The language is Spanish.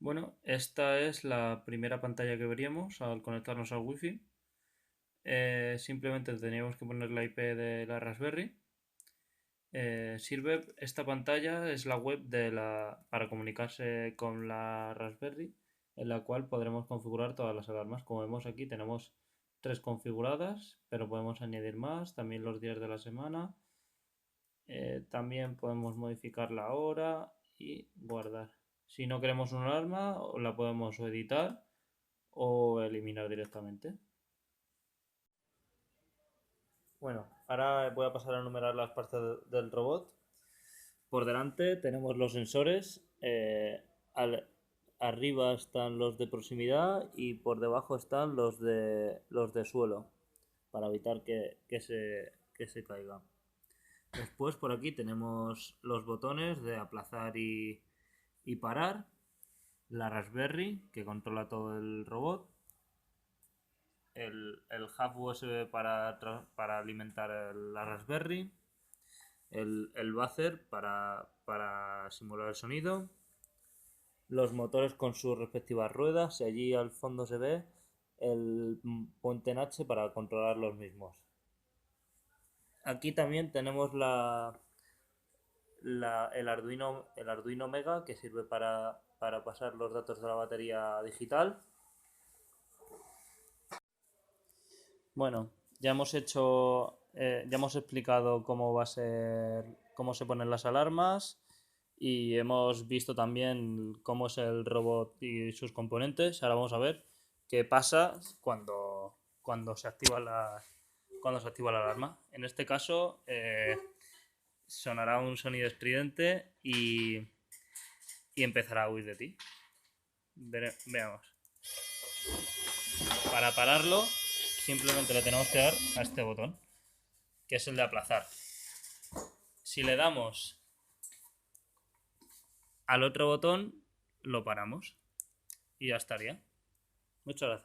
Bueno, esta es la primera pantalla que veríamos al conectarnos al Wi-Fi. Simplemente teníamos que poner la IP de la Raspberry. Sirve esta pantalla, es la web para comunicarse con la Raspberry, en la cual podremos configurar todas las alarmas. Como vemos aquí, tenemos tres configuradas, pero podemos añadir más, también los días de la semana. También podemos modificar la hora y guardar. Si no queremos una alarma, la podemos o editar o eliminar directamente. Bueno, ahora voy a pasar a enumerar las partes del robot. Por delante tenemos los sensores. Arriba están los de proximidad y por debajo están los de suelo para evitar que se caiga. Después por aquí tenemos los botones de aplazar y parar. La Raspberry que controla todo el robot. El hub USB para alimentar la Raspberry. El buzzer para simular el sonido. Los motores con sus respectivas ruedas. Y allí al fondo se ve el puente en H para controlar los mismos. Aquí también tenemos el Arduino Mega que sirve para pasar los datos de la batería digital. Bueno, ya hemos explicado cómo va a ser, cómo se ponen las alarmas y hemos visto también cómo es el robot y sus componentes. Ahora vamos a ver qué pasa cuando se activa la alarma. En este caso sonará un sonido estridente y empezará a huir de ti. Veamos. Para pararlo, simplemente le tenemos que dar a este botón, que es el de aplazar. Si le damos al otro botón, lo paramos. Y ya estaría. Muchas gracias.